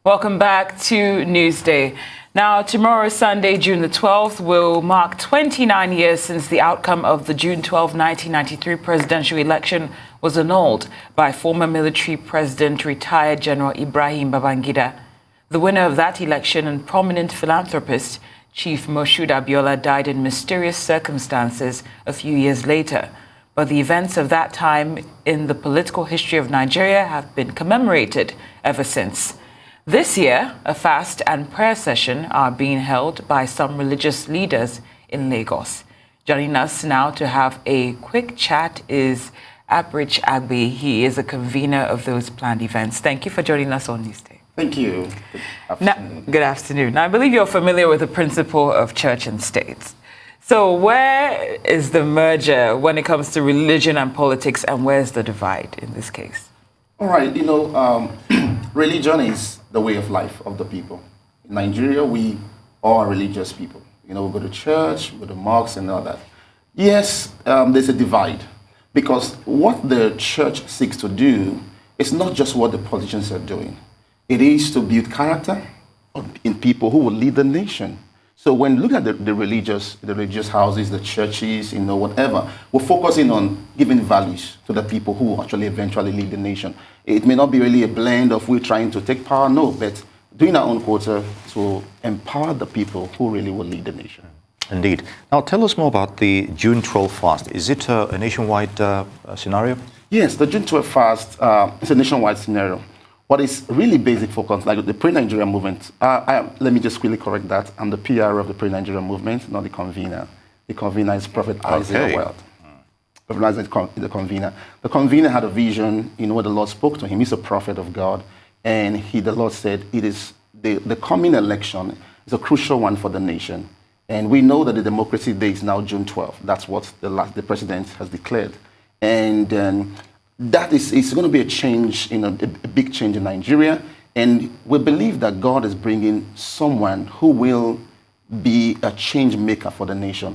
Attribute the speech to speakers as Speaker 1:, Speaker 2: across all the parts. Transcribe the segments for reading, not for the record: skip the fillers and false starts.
Speaker 1: Welcome back to Newsday. Now, tomorrow, Sunday, June the 12th, will mark 29 years since the outcome of the June 12, 1993 presidential election was annulled by former military president, retired General Ibrahim Babangida. The winner of that election and prominent philanthropist, Chief Moshood Abiola, died in mysterious circumstances a few years later. But the events of that time in the political history of Nigeria have been commemorated ever since. This year, a fast and prayer session are being held by some religious leaders in Lagos. Joining us now to have a quick chat is Abrich Agbi. He is a convener of those planned events. Thank you for joining us on Newsday.
Speaker 2: Thank you.
Speaker 1: Good afternoon. Now, I believe you're familiar with the principle of church and state. So where is the merger when it comes to religion and politics, and where's the divide in this case?
Speaker 2: All right, religion is the way of life of the people. In Nigeria, we are religious people. We go to church, we go to mosques and all that. Yes, there's a divide because what the church seeks to do is not just what the politicians are doing. It is to build character in people who will lead the nation. So when you look at the religious houses, the churches, whatever, we're focusing on giving values to the people who actually eventually lead the nation. It may not be really a blend of we're trying to take power, no, but doing our own quota to empower the people who really will lead the nation.
Speaker 3: Indeed. Now tell us more about the June 12 fast. Is it a nationwide scenario?
Speaker 2: Yes, the June 12 fast is a nationwide scenario. What is really basic for like the pre-Nigerian movement, let me just quickly correct that. I'm the PR of the pre-Nigerian movement, not the convener. The convener is Prophet Isaiah Weld. Prophet Isaiah is the convener. The convener had a vision, where the Lord spoke to him. He's a prophet of God. And the Lord said, it is the coming election is a crucial one for the nation. And we know that the democracy day is now June 12th. That's what the president has declared. And that is going to be a change, a big change in Nigeria. And we believe that God is bringing someone who will be a change maker for the nation,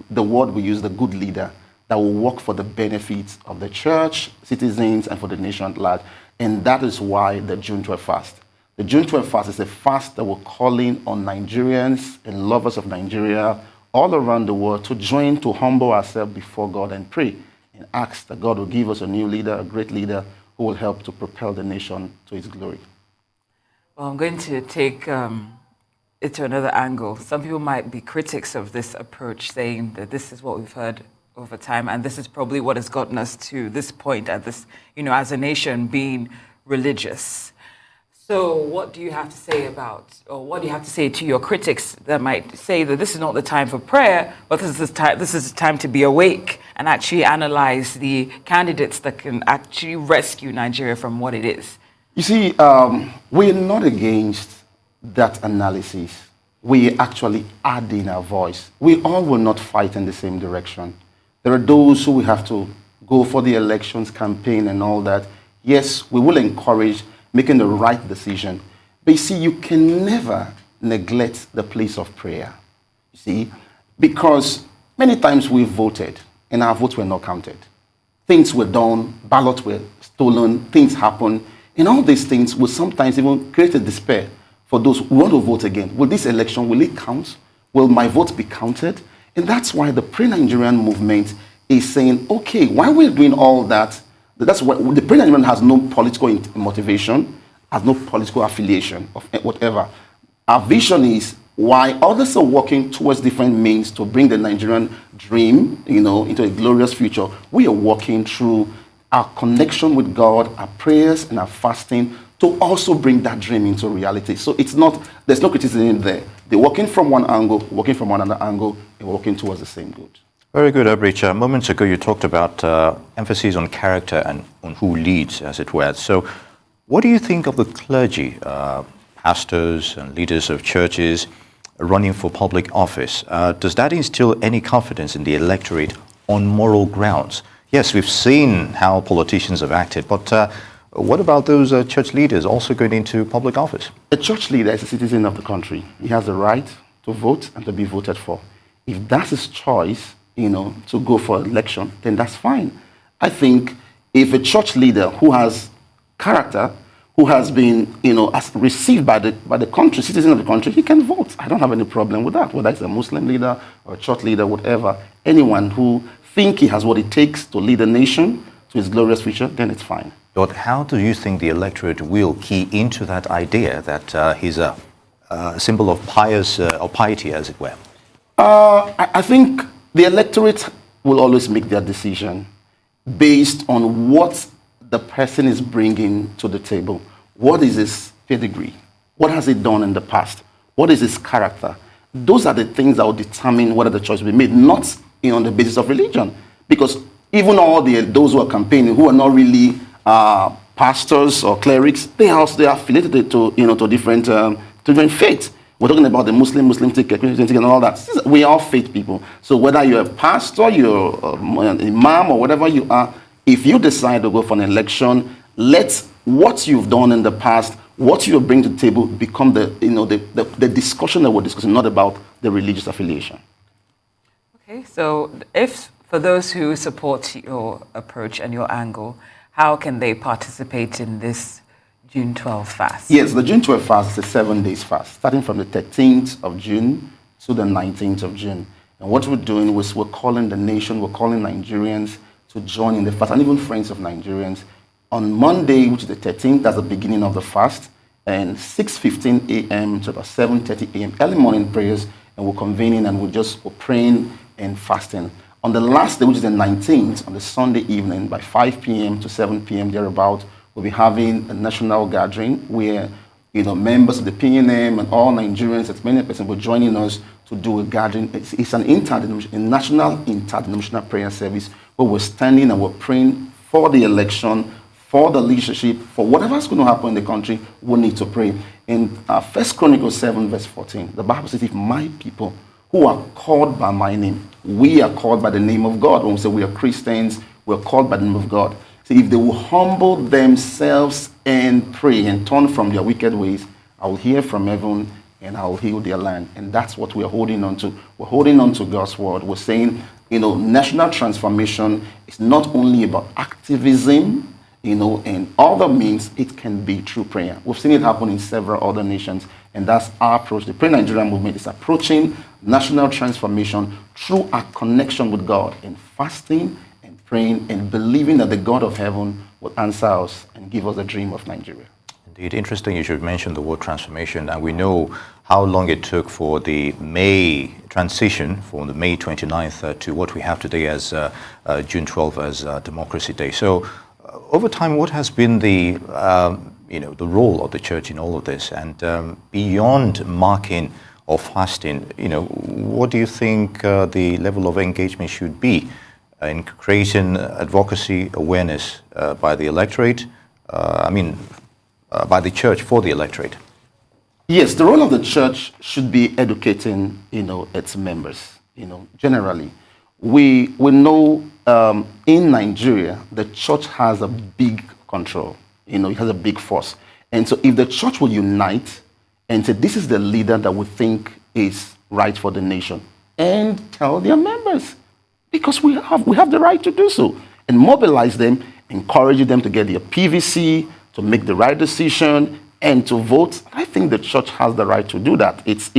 Speaker 2: the word we use, the good leader, that will work for the benefits of the church, citizens, and for the nation at large. And that is why the June 12 fast. The June 12 fast is a fast that we're calling on Nigerians and lovers of Nigeria all around the world to join, to humble ourselves before God and pray. And ask that God will give us a new leader, a great leader, who will help to propel the nation to its glory.
Speaker 1: Well, I'm going to take it to another angle. Some people might be critics of this approach, saying that this is what we've heard over time, and this is probably what has gotten us to this point at this, as a nation being religious. So what do you have to say what do you have to say to your critics that might say that this is not the time for prayer, but this is the time to be awake and actually analyze the candidates that can actually rescue Nigeria from what it is?
Speaker 2: You see, we're not against that analysis. We actually add in our voice. We all will not fight in the same direction. There are those who will have to go for the elections campaign and all that. Yes, we will encourage making the right decision. But you see, you can never neglect the place of prayer. You see, because many times we voted and our votes were not counted. Things were done, ballots were stolen, things happened, and all these things will sometimes even create a despair for those who want to vote again. Will this election, will it count? Will my vote be counted? And that's why the pre-Nigerian movement is saying, okay, while we're doing all that, that's what the pre-Nigerian has no political motivation, has no political affiliation of whatever. Our vision is why others are working towards different means to bring the Nigerian dream, into a glorious future. We are working through our connection with God, our prayers and our fasting to also bring that dream into reality. So there's no criticism there. They're working from one angle, working from another angle, and working towards the same good.
Speaker 3: Very good, Abrich. Moments ago, you talked about emphasis on character and on who leads, as it were. So what do you think of the clergy, pastors and leaders of churches running for public office? Does that instill any confidence in the electorate on moral grounds? Yes, we've seen how politicians have acted, but what about those church leaders also going into public office?
Speaker 2: A church leader is a citizen of the country. He has the right to vote and to be voted for. If that's his choice, to go for election, then that's fine. I think if a church leader who has character, who has been, as received by the country, citizen of the country, he can vote. I don't have any problem with that, whether it's a Muslim leader or a church leader, whatever. Anyone who think he has what it takes to lead a nation to his glorious future, then it's fine.
Speaker 3: But how do you think the electorate will key into that idea that he's a symbol of piety, as it were?
Speaker 2: I think the electorate will always make their decision based on what the person is bringing to the table. What is his pedigree? What has he done in the past? What is his character? Those are the things that will determine whether the choice will be made, not on the basis of religion. Because even those who are campaigning, who are not really pastors or clerics, they are affiliated to different faiths. We're talking about the Muslim ticket, Christian ticket, and all that. We are faith people. So whether you're a pastor, you're an imam, or whatever you are, if you decide to go for an election, let what you've done in the past, what you bring to the table, become the discussion that we're discussing, not about the religious affiliation.
Speaker 1: Okay, so if for those who support your approach and your angle, how can they participate in this June 12 fast?
Speaker 2: Yes, the June 12 fast is a 7 days fast, starting from the 13th of June to the 19th of June. And what we're doing is we're calling the nation, we're calling Nigerians to join in the fast, and even friends of Nigerians. On Monday, which is the 13th, that's the beginning of the fast, and 6:15 a.m. to about 7:30 a.m., early morning prayers, and we're convening and we're praying and fasting. On the last day, which is the 19th, on the Sunday evening, by 5 p.m. to 7 p.m. thereabout, we'll be having a national gathering where members of the PNM and all Nigerians, as many persons, will joining us to do a gathering. It's a national interdenominational prayer service where we're standing and we're praying for the election, for the leadership, for whatever's going to happen in the country. We need to pray. In 1 Chronicles 7, verse 14, the Bible says, if my people who are called by my name, we are called by the name of God. When we say we are Christians, we're called by the name of God. So if they will humble themselves and pray and turn from their wicked ways, I will hear from heaven and I will heal their land. And that's what we're holding on to. We're holding on to God's word. We're saying, national transformation is not only about activism, and other means, it can be through prayer. We've seen it happen in several other nations, and that's our approach. The Pray Nigeria movement is approaching national transformation through our connection with God in fasting and praying and believing that the God of heaven will answer us and give us a dream of Nigeria.
Speaker 3: Indeed, interesting you should mention the word transformation, and we know how long it took for the May transition from the May 29th to what we have today as June 12th as Democracy Day. So over time, what has been the role of the church in all of this? And beyond marking or fasting, what do you think the level of engagement should be in creating advocacy awareness by the electorate? By the church for the electorate?
Speaker 2: Yes, the role of the church should be educating, its members. Generally, we know in Nigeria the church has a big control. It has a big force, and so if the church will unite and say this is the leader that we think is right for the nation, and tell their members, because we have the right to do so, and mobilize them, encourage them to get their PVC, to make the right decision, and to vote. I think the church has the right to do that. It's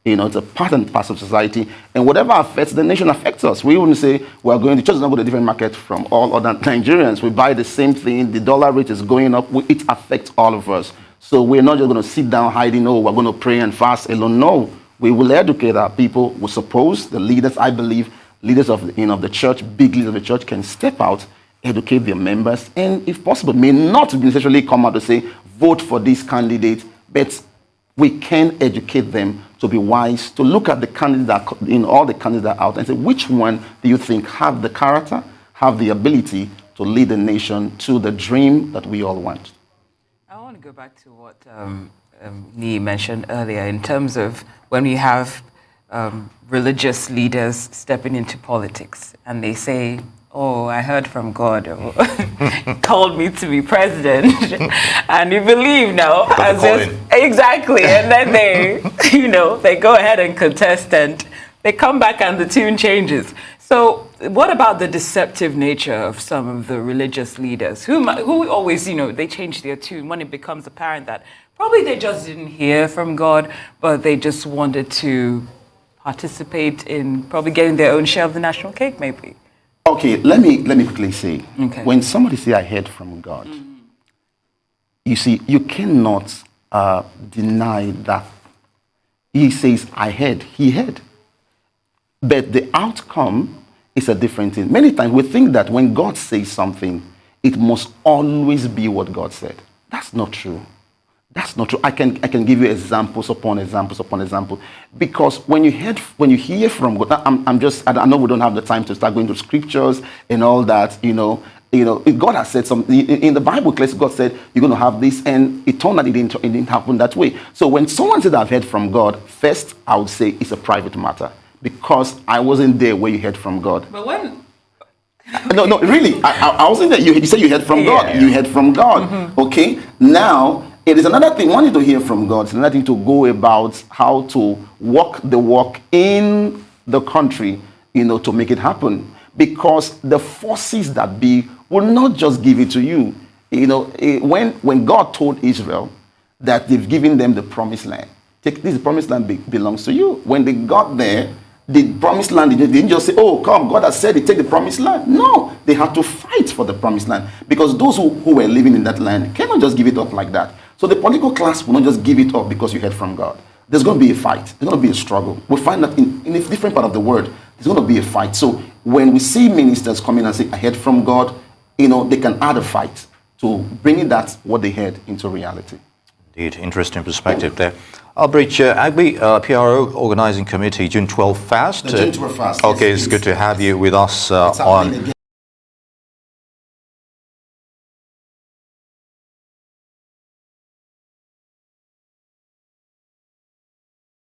Speaker 2: a part and parcel of society, and whatever affects the nation affects us. We wouldn't say the church is not going to a different market from all other Nigerians. We buy the same thing, the dollar rate is going up, it affects all of us. So we're not just going to sit down hiding, we're going to pray and fast alone. No, we will educate our people. We suppose the leaders, I believe, leaders of the church, big leaders of the church can step out, educate their members, and if possible, may not necessarily come out to say, vote for this candidate, but we can educate them to be wise, to look at the candidate, all the candidates out and say, which one do you think have the character, have the ability to lead the nation to the dream that we all want?
Speaker 1: I want to go back to what Nii mentioned earlier in terms of when we have religious leaders stepping into politics and they say, oh, I heard from God, or called me to be president, and you believe now. Exactly, and then they go ahead and contest, and they come back and the tune changes. So what about the deceptive nature of some of the religious leaders who always, they change their tune when it becomes apparent that probably they just didn't hear from God, but they just wanted to participate in probably getting their own share of the national cake, maybe?
Speaker 2: Okay, let me quickly say.
Speaker 1: Okay.
Speaker 2: When somebody say I heard from God, you see, you cannot deny that. He says I heard, he heard. But the outcome is a different thing. Many times we think that when God says something, it must always be what God said. That's not true. That's not true. I can give you examples upon examples upon example. Because when you hear from God, I know we don't have the time to start going to scriptures and all that, if God has said something in the Bible, God said you're going to have this, and it turned out it didn't happen that way. So when someone said I've heard from God, first I would say it's a private matter, because I wasn't there where you heard from God.
Speaker 1: But when?
Speaker 2: No, really, I wasn't there. You said you heard from God.
Speaker 1: Yeah.
Speaker 2: You heard from God. Okay, now it is another thing. Wanting to hear from God, it's another thing to go about how to walk the walk in the country, to make it happen. Because the forces that be will not just give it to you. When God told Israel that they've given them the promised land, this promised land belongs to you. When they got there, the promised land, they didn't just say, oh, come, God has said it, take the promised land. No, they had to fight for the promised land, because those who were living in that land cannot just give it up like that. So the political class will not just give it up because you heard from God. There's going to be a fight. There's going to be a struggle. We find that in a different part of the world, there's going to be a fight. So when we see ministers come in and say, I heard from God, they can add a fight to bringing what they heard into reality.
Speaker 3: Indeed, interesting perspective there. Abrich Agbi, PRO Organizing Committee, June 12 Fast.
Speaker 2: The June 12 Fast.
Speaker 3: Okay,
Speaker 2: yes,
Speaker 3: it's good to have you with us on